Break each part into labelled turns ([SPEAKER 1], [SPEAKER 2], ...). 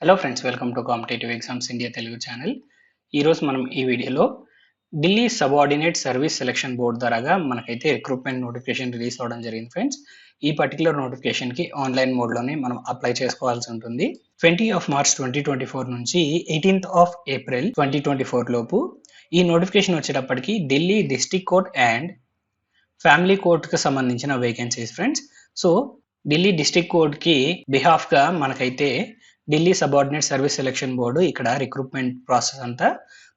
[SPEAKER 1] Hello friends, welcome to competitive exams India Telugu channel. ఈరోజు మనం ఈ వీడియోలో Delhi subordinate service selection board ద్వారాగా మనకైతే రిక్రూట్మెంట్ నోటిఫికేషన్ రిలీజ్ అవ్వడం జరిగింది ఫ్రెండ్స్. ఈ పర్టికులర్ నోటిఫికేషన్కి ఆన్లైన్ మోడ్లోనే మనం అప్లై చేసుకోవాల్సి ఉంటుంది. 20 మార్చ్ 2024 నుంచి 18 ఏప్రిల్ 2024 లోపు ఈ నోటిఫికేషన్ వచ్చేటప్పటికి Delhi district court and family కోర్టుకు సంబంధించిన vacancies friends. So Delhi district కోర్ట్కి బిహాఫ్గా మనకైతే Delhi subordinate service selection board ఇక్కడ రిక్రూట్మెంట్ ప్రాసెస్ అంతా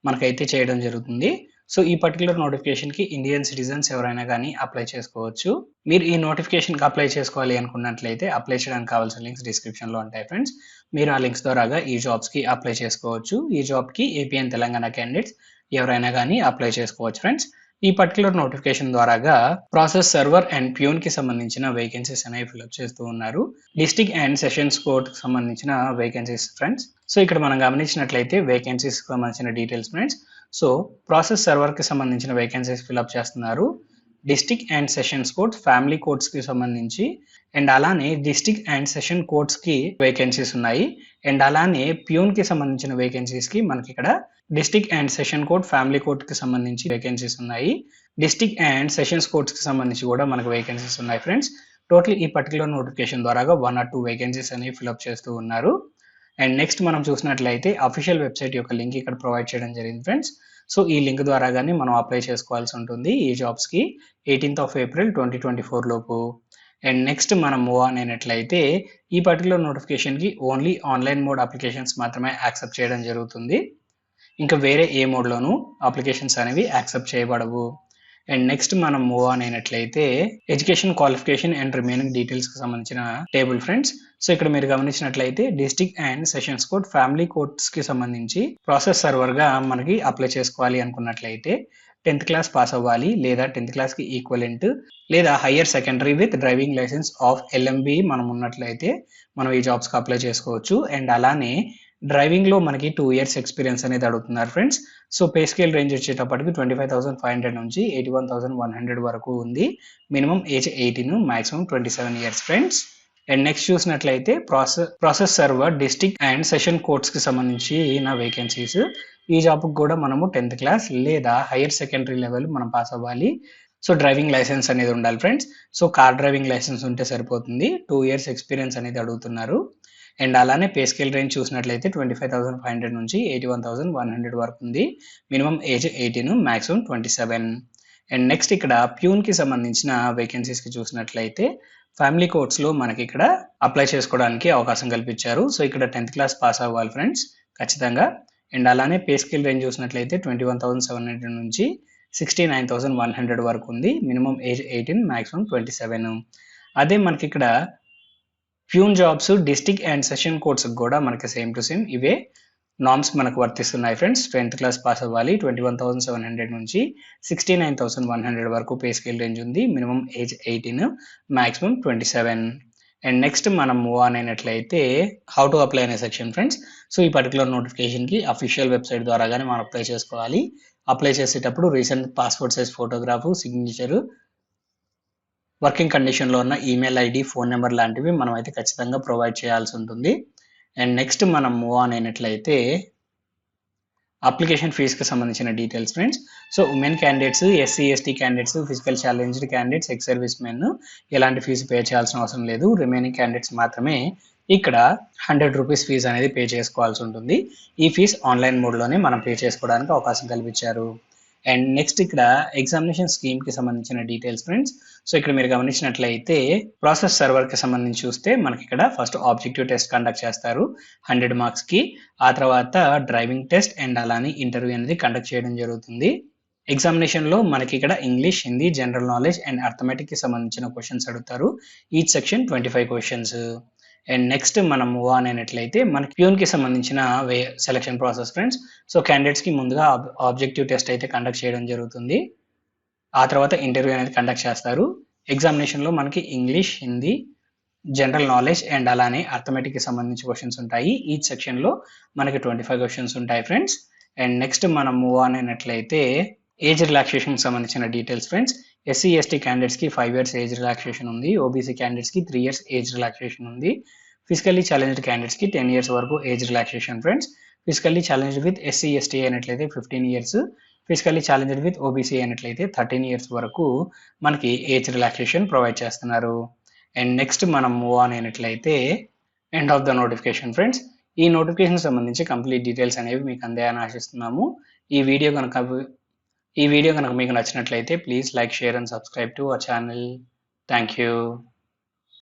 [SPEAKER 1] మనకైతే చేయడం జరుగుతుంది. సో ఈ పర్టికులర్ నోటిఫికేషన్కి ఇండియన్ సిటిజన్స్ ఎవరైనా కానీ అప్లై చేసుకోవచ్చు. మీరు ఈ నోటిఫికేషన్కి అప్లై చేసుకోవాలి అనుకున్నట్లయితే అప్లై చేయడానికి కావాల్సిన లింక్స్ డిస్క్రిప్షన్లో ఉంటాయి ఫ్రెండ్స్. మీరు ఆ లింక్స్ ద్వారాగా ఈ జాబ్స్కి అప్లై చేసుకోవచ్చు. ఈ జాబ్కి ఏపీ అండ్ తెలంగాణ క్యాండిడేట్స్ ఎవరైనా కానీ అప్లై చేసుకోవచ్చు ఫ్రెండ్స్. ఈ పర్టికులర్ నోటిఫికేషన్ ద్వారాగా ప్రాసెస్ సర్వర్ అండ్ ప్యూన్ కి సంబంధించిన వేకెన్సీస్ అనేవి ఫిల్అప్ చేస్తూ ఉన్నారు. డిస్ట్రిక్ట్ అండ్ సెషన్స్ కోర్ట్ కి సంబంధించిన వేకెన్సీస్ ఫ్రెండ్స్. సో ఇక్కడ మనం గమనించినట్లయితే వేకెన్సీస్ కి సంబంధించిన details friends. So process server కి సంబంధించిన వేకెన్సీస్ ఫిల్అప్ చేస్తున్నారు. District and sessions court family courts కి సంబంధించి అండ్ అలానే డిస్ట్రిక్ట్ అండ్ సెషన్ కోర్ట్స్ కి వేకెన్సీస్ ఉన్నాయి. అండ్ అలానే ప్యూన్ కి సంబంధించిన వేకెన్సీస్ కి మనకి ఇక్కడ district and session court family court కి సంబంధించి వేకెన్సీస్ ఉన్నాయి. డిస్ట్రిక్ట్ అండ్ సెషన్స్ కోర్ట్స్ కి సంబంధించి కూడా మనకు వేకెన్సీస్ ఉన్నాయి ఫ్రెండ్స్. టోటల్ ఈ పర్టికులర్ నోటిఫికేషన్ ద్వారాగా 1 or 2 వేకెన్సీస్ అనేవి ఫిల్అప్ చేస్తూ ఉన్నారు. అండ్ నెక్స్ట్ మనం చూసినట్లయితే అఫీషియల్ వెబ్సైట్ యొక్క లింక్ ఇక్కడ ప్రొవైడ్ చేయడం జరిగింది ఫ్రెండ్స్. సో ఈ లింక్ ద్వారా కానీ మనం అప్లై చేసుకోవాల్సి ఉంటుంది ఈ జాబ్స్కి 18 ఏప్రిల్ 2024 లోపు. అండ్ నెక్స్ట్ మనం మూవ్ ఆన్ అయినట్లయితే ఈ పర్టికులర్ నోటిఫికేషన్కి ఓన్లీ ఆన్లైన్ మోడ్ అప్లికేషన్స్ మాత్రమే యాక్సెప్ట్ చేయడం జరుగుతుంది. ఇంకా వేరే ఏ మోడ్లోనూ అప్లికేషన్స్ అనేవి యాక్సెప్ట్ చేయబడవు. అండ్ నెక్స్ట్ మనం మూవ్ ఆన్ అయినట్లయితే ఎడ్యుకేషన్ క్వాలిఫికేషన్ అండ్ రిమైనింగ్ డీటెయిల్స్కి సంబంధించిన టేబుల్ ఫ్రెండ్స్. సో ఇక్కడ మీరు గమనించినట్లయితే district and sessions court family కోర్ట్స్కి సంబంధించి ప్రాసెస్ సర్వర్గా మనకి అప్లై చేసుకోవాలి అనుకున్నట్లయితే 10th క్లాస్ పాస్ అవ్వాలి, లేదా 10th క్లాస్కి ఈక్వలెంట్, లేదా higher secondary with driving licence of LMB మనం ఉన్నట్లయితే మనం ఈ జాబ్స్కి అప్లై చేసుకోవచ్చు. అండ్ అలానే డ్రైవింగ్లో మనకి 2 years ఎక్స్పీరియన్స్ అనేది అడుగుతున్నారు friends. So pay scale range వచ్చేటప్పటికి 25,500 నుంచి 81,100 వరకు ఉంది. Minimum age 18, maximum 27 years friends. And next చూసినట్లయితే process server district and session కోర్ట్స్కి సంబంధించిన వేకెన్సీస్. ఈ జాబ్కి కూడా మనము 10th క్లాస్ లేదా హైయర్ సెకండరీ లెవెల్ మనం పాస్ అవ్వాలి. సో డ్రైవింగ్ లైసెన్స్ అనేది ఉండాలి friends. So car driving licence ఉంటే సరిపోతుంది. 2 years ఎక్స్పీరియన్స్ అనేది అడుగుతున్నారు. అండ్ అలానే పే స్కేల్ రేంజ్ చూసినట్లయితే 25,500 నుంచి 81,100 వరకు ఉంది. Minimum age 18, maximum 27. And next ఇక్కడ ప్యూన్కి సంబంధించిన వేకెన్సీస్కి చూసినట్లయితే ఫ్యామిలీ కోర్ట్స్లో మనకి ఇక్కడ అప్లై చేసుకోవడానికి అవకాశం కల్పించారు. సో ఇక్కడ 10th క్లాస్ పాస్ అవ్వాలి ఫ్రెండ్స్ ఖచ్చితంగా. అండ్ అలానే పే స్కేల్ రేంజ్ చూసినట్లయితే 21,700 నుంచి 69,100 వరకు ఉంది. Minimum age 18, maximum 27. అదే మనకి ఇక్కడ peon jobs district and session courts కూడా మనకి సేమ్ టు సేమ్ ఇవే నామ్స్ మనకు వర్తిస్తున్నాయి ఫ్రెండ్స్. 10th క్లాస్ పాస్ అవ్వాలి, 21,700 నుంచి 69,100 వరకు పే స్కేల్ రేంజ్ ఉంది. Minimum age 18, maximum 27. And next మనం మూవ్ ఆన్ అయినట్లయితే హౌ టు అప్లై అనే సెక్షన్ ఫ్రెండ్స్. సో ఈ పర్టికులర్ నోటిఫికేషన్కి అఫీషియల్ వెబ్సైట్ ద్వారా కానీ మనం అప్లై చేసుకోవాలి. అప్లై చేసేటప్పుడు recent passport size photograph, signature, working కండిషన్లో ఉన్న ఈమెయిల్ ఐడి, ఫోన్ నెంబర్ లాంటివి మనం అయితే ఖచ్చితంగా ప్రొవైడ్ చేయాల్సి ఉంటుంది. అండ్ నెక్స్ట్ మనం మూవ్ ఆన్ అయినట్లయితే అప్లికేషన్ ఫీజుకి సంబంధించిన details friends. So women candidates, SC ST candidates, physical challenged candidates, ex service men ఎలాంటి ఫీజు పే చేయాల్సిన అవసరం లేదు. రిమైనింగ్ క్యాండిడేట్స్ మాత్రమే ఇక్కడ 100 రూపీస్ ఫీజు అనేది పే చేసుకోవాల్సి ఉంటుంది. ఈ ఫీజు ఆన్లైన్ మోడ్లోనే మనం పే చేసుకోవడానికి అవకాశం కల్పించారు. అండ్ నెక్స్ట్ ఇక్కడ ఎగ్జామినేషన్ స్కీమ్కి సంబంధించిన డీటెయిల్స్ ఫ్రెండ్స్. సో ఇక్కడ మీరు గమనించినట్లయితే ప్రాసెస్ సర్వర్కి సంబంధించి చూస్తే మనకి ఇక్కడ ఫస్ట్ ఆబ్జెక్టివ్ టెస్ట్ కండక్ట్ చేస్తారు 100 మార్క్స్కి. ఆ తర్వాత డ్రైవింగ్ టెస్ట్ అండ్ అలానే ఇంటర్వ్యూ అనేది కండక్ట్ చేయడం జరుగుతుంది. ఎగ్జామినేషన్లో మనకి ఇక్కడ English, Hindi, general knowledge and అర్థమెటిక్కి సంబంధించిన క్వశ్చన్స్ అడుగుతారు. Each section 25 questions. And next మనం మూవ్ ఆన్ అయినట్లయితే మనకి ప్యూన్కి సంబంధించిన సెలక్షన్ ప్రాసెస్ ఫ్రెండ్స్. సో క్యాండిడేట్స్కి ముందుగా ఆబ్జెక్టివ్ టెస్ట్ అయితే కండక్ట్ చేయడం జరుగుతుంది. ఆ తర్వాత ఇంటర్వ్యూ అనేది కండక్ట్ చేస్తారు. ఎగ్జామినేషన్లో మనకి English, Hindi, general knowledge and అలానే అర్థమెటిక్కి సంబంధించి క్వశ్చన్స్ ఉంటాయి. ఈచ్ సెక్షన్లో మనకి 25 క్వశ్చన్స్ ఉంటాయి ఫ్రెండ్స్. అండ్ నెక్స్ట్ మనం మూవ్ ఆన్ అయినట్లయితే ఏజ్ రిలాక్సేషన్కి సంబంధించిన డీటెయిల్స్ ఫ్రెండ్స్. SC ST క్యాండిడేట్స్కి 5 years ఏజ్ రిలాక్సేషన్ ఉంది. OBC క్యాండిడేట్స్కి 3 years ఏజ్ రిలాక్సేషన్ ఉంది. ఫిజికల్లీ ఛాలెంజ్డ్ క్యాండిడేట్స్కి 10 ఇయర్స్ వరకు age relaxation friends. Physically challenged with SC ST అయినట్లయితే 15 years, physically challenged with OBC అయినట్లయితే 13 ఇయర్స్ వరకు మనకి ఏజ్ రిలాక్సేషన్ ప్రొవైడ్ చేస్తున్నారు. అండ్ నెక్స్ట్ మనం మూవ్ ఆన్ అయినట్లయితే end of the notification friends. ఈ నోటిఫికేషన్ సంబంధించి కంప్లీట్ డీటెయిల్స్ అనేవి మీకు అందాయని ఆశిస్తున్నాము. ఈ వీడియో కనుక మీకు నచ్చినట్లయితే please like, share and subscribe to our channel. Thank you.